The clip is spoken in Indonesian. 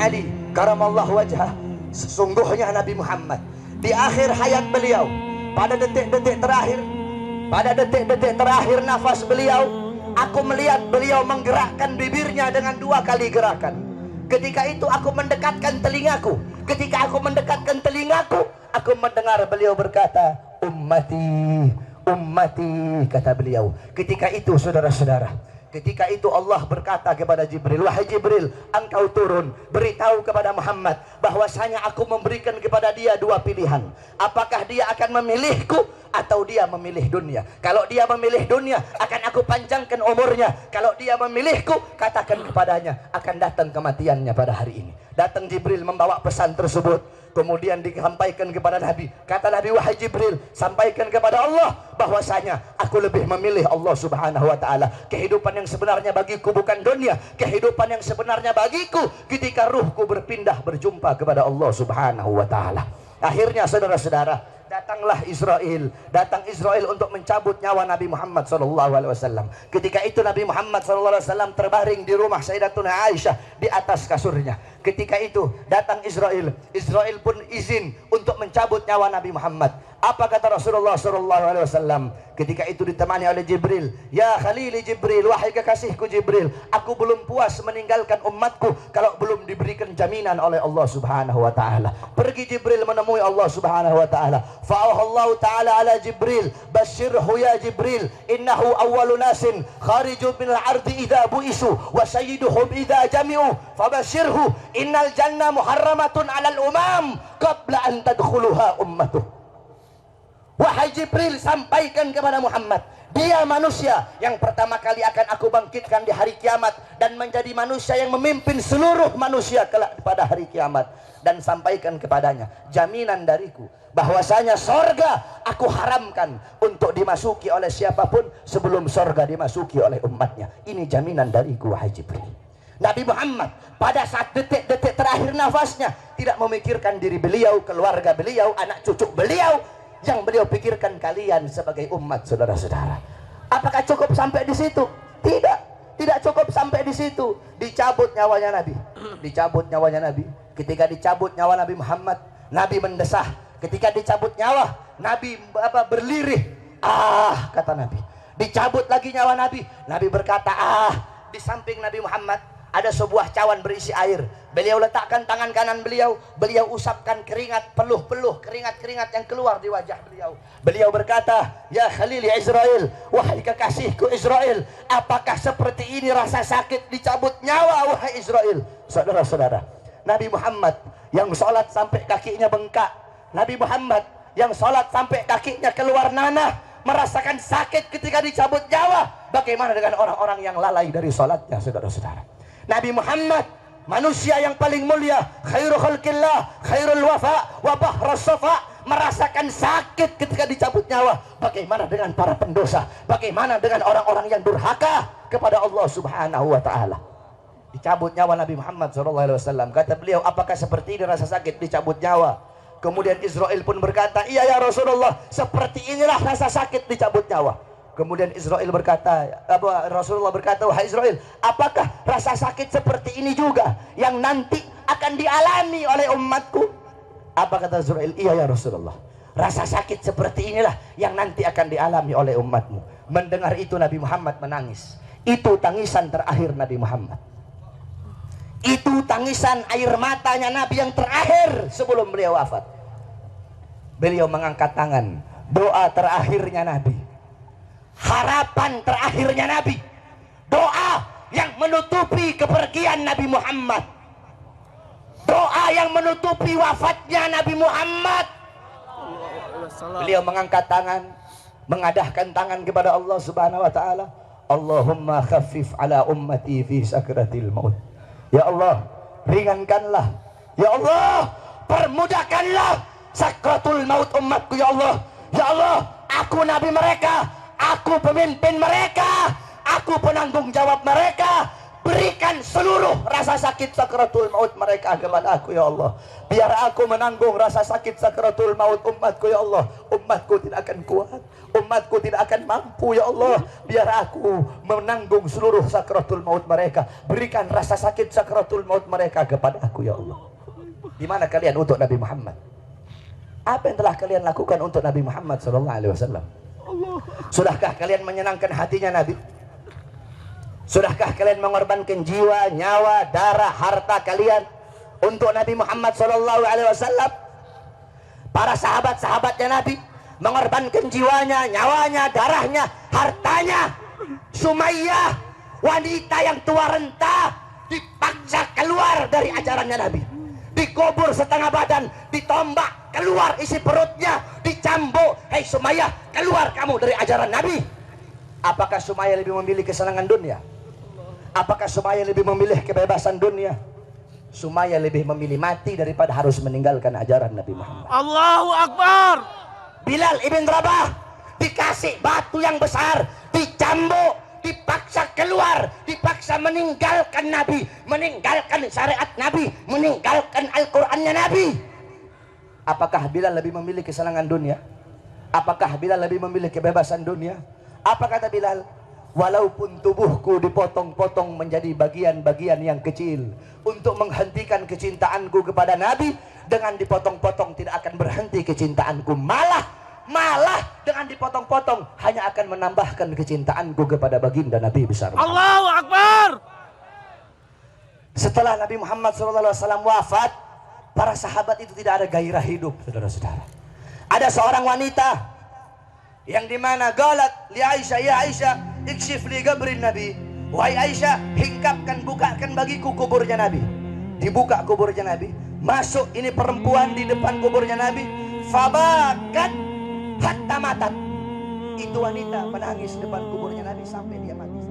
Ali karamallahu wajhah, sesungguhnya Nabi Muhammad di akhir hayat beliau, pada detik-detik terakhir nafas beliau, aku melihat beliau menggerakkan bibirnya dengan 2 kali gerakan. Ketika itu aku mendekatkan telingaku. Ketika aku mendekatkan telingaku, aku mendengar beliau berkata, ummati, ummati, kata beliau. Ketika itu saudara-saudara, ketika itu Allah berkata kepada Jibril, wahai Jibril, engkau turun, beritahu kepada Muhammad bahwasanya aku memberikan kepada dia 2 pilihan. Apakah dia akan memilihku atau dia memilih dunia? Kalau dia memilih dunia, akan aku panjangkan umurnya. Kalau dia memilihku, katakan kepadanya akan datang kematiannya pada hari ini. Datang Jibril membawa pesan tersebut, kemudian disampaikan kepada Nabi. Kata Nabi, wahai Jibril, sampaikan kepada Allah bahwasanya aku lebih memilih Allah subhanahu wa ta'ala. Kehidupan yang sebenarnya bagiku bukan dunia. Kehidupan yang sebenarnya bagiku ketika ruhku berpindah berjumpa kepada Allah subhanahu wa ta'ala. Akhirnya saudara-saudara, datanglah Israel. Datang Israel untuk mencabut nyawa Nabi Muhammad SAW. Ketika itu Nabi Muhammad SAW terbaring di rumah Sayyidatuna Aisyah di atas kasurnya. Ketika itu datang Israel. Israel pun izin untuk mencabut nyawa Nabi Muhammad. Apa kata Rasulullah SAW? Ketika itu ditemani oleh Jibril. Ya Khalili Jibril, wahai kekasihku Jibril, aku belum puas meninggalkan umatku kalau belum diberikan jaminan oleh Allah subhanahu wa ta'ala. Pergi Jibril menemui Allah subhanahu wa ta'ala. Fa'ahallahu ta'ala ala Jibril, basyirhu ya Jibril, innahu awwalu nasin khariju minal ardi idha bu'isu wa sayyiduhum idha jami'u, fabasyirhu innal jannah muharramatun alal umam qabla an tadkhuluha ummatuh. Wahai Jibril, sampaikan kepada Muhammad, dia manusia yang pertama kali akan aku bangkitkan di hari kiamat dan menjadi manusia yang memimpin seluruh manusia kelak pada hari kiamat. Dan sampaikan kepadanya jaminan dariku bahwasanya sorga aku haramkan untuk dimasuki oleh siapapun sebelum sorga dimasuki oleh umatnya. Ini jaminan dariku wahai Jibril. Nabi Muhammad pada saat detik-detik terakhir nafasnya tidak memikirkan diri beliau, keluarga beliau, anak cucu beliau. Yang beliau pikirkan kalian sebagai umat, saudara-saudara. Apakah cukup sampai di situ? Tidak, tidak cukup sampai di situ. Dicabut nyawanya Nabi. Dicabut nyawanya Nabi. Ketika dicabut nyawa Nabi Muhammad, Nabi mendesah. Ketika dicabut nyawa, Nabi berlirih. Ah, kata Nabi. Dicabut lagi nyawa Nabi. Nabi berkata, ah. Di samping Nabi Muhammad ada sebuah cawan berisi air. Beliau letakkan tangan kanan beliau. Beliau usapkan keringat, peluh-peluh keringat-keringat yang keluar di wajah beliau. Beliau berkata, ya Khalil Israel, wahai kekasihku Israel, apakah seperti ini rasa sakit dicabut nyawa wahai Israel? Saudara-saudara, Nabi Muhammad yang sholat sampai kakinya bengkak, Nabi Muhammad yang sholat sampai kakinya keluar nanah, merasakan sakit ketika dicabut nyawa. Bagaimana dengan orang-orang yang lalai dari sholatnya, saudara-saudara? Nabi Muhammad, manusia yang paling mulia, khairul khalqillah, khairul wafa, wa bahrus safa, merasakan sakit ketika dicabut nyawa. Bagaimana dengan para pendosa? Bagaimana dengan orang-orang yang durhaka kepada Allah subhanahu wa ta'ala? Dicabut nyawa Nabi Muhammad SAW. Kata beliau, apakah seperti ini rasa sakit dicabut nyawa? Kemudian Israel pun berkata, iya ya Rasulullah, seperti inilah rasa sakit dicabut nyawa. Kemudian Israel berkata, Rasulullah berkata, wahai Israel, apakah rasa sakit seperti ini juga yang nanti akan dialami oleh umatku? Apa kata Israel? Iya ya Rasulullah, rasa sakit seperti inilah yang nanti akan dialami oleh umatmu. Mendengar itu Nabi Muhammad menangis. Itu tangisan terakhir Nabi Muhammad. Itu tangisan air matanya Nabi yang terakhir sebelum beliau wafat. Beliau mengangkat tangan, doa terakhirnya Nabi, harapan terakhirnya Nabi, doa yang menutupi kepergian Nabi Muhammad, doa yang menutupi wafatnya Nabi Muhammad. Beliau mengangkat tangan, mengadahkan tangan kepada Allah subhanahu wa ta'ala. Allahumma khaffif ala ummati fi sakratil maut. Ya Allah, ringankanlah. Ya Allah, permudahkanlah sakratul maut umatku. Ya Allah, ya Allah, aku nabi mereka, aku pemimpin mereka, aku penanggung jawab mereka. berikan seluruh rasa sakit sakaratul maut mereka kepada aku ya Allah. Biar aku menanggung rasa sakit sakaratul maut umatku ya Allah. Umatku tidak akan kuat, umatku tidak akan mampu ya Allah. Biar aku menanggung seluruh sakaratul maut mereka. Berikan rasa sakit sakaratul maut mereka kepada aku ya Allah. Di mana kalian untuk Nabi Muhammad? Apa yang telah kalian lakukan untuk Nabi Muhammad SAW? Sudahkah kalian menyenangkan hatinya Nabi? Sudahkah kalian mengorbankan jiwa, nyawa, darah, harta kalian untuk Nabi Muhammad SAW? Para sahabat-sahabatnya Nabi mengorbankan jiwanya, nyawanya, darahnya, hartanya. Sumayyah, wanita yang tua renta, dipaksa keluar dari ajarannya Nabi. Dikubur setengah badan, ditombak, keluar isi perutnya, dicambuk. Hei Sumayyah, keluar kamu dari ajaran Nabi. Apakah Sumayyah lebih memilih kesenangan dunia? Apakah Sumayyah lebih memilih kebebasan dunia? Sumayyah lebih memilih mati daripada harus meninggalkan ajaran Nabi Muhammad. Allahu Akbar. Bilal ibn Rabah dikasih batu yang besar, dicambuk, dipaksa keluar, dipaksa meninggalkan Nabi, meninggalkan syariat Nabi, meninggalkan Al-Qur'annya Nabi. Apakah Bilal lebih memilih kesenangan dunia? Apakah Bilal lebih memilih kebebasan dunia? Apa kata Bilal? Walaupun tubuhku dipotong-potong menjadi bagian-bagian yang kecil untuk menghentikan kecintaanku kepada Nabi, dengan dipotong-potong tidak akan berhenti kecintaanku, malah dengan dipotong-potong hanya akan menambahkan kecintaanku kepada baginda Nabi besar. Allahu Akbar. Setelah Nabi Muhammad SAW wafat, para sahabat itu tidak ada gairah hidup, saudara-saudara. Ada seorang wanita yang dimana galat li Aisyah, ya Aisyah, ikshif li gabrin Nabi. Wahai Aisyah, hingkapkan, bukakan bagiku kuburnya Nabi. Dibuka kuburnya Nabi, masuk ini perempuan di depan kuburnya Nabi. Fabakat hatta matat. Itu wanita menangis depan kuburnya Nabi sampai dia mati.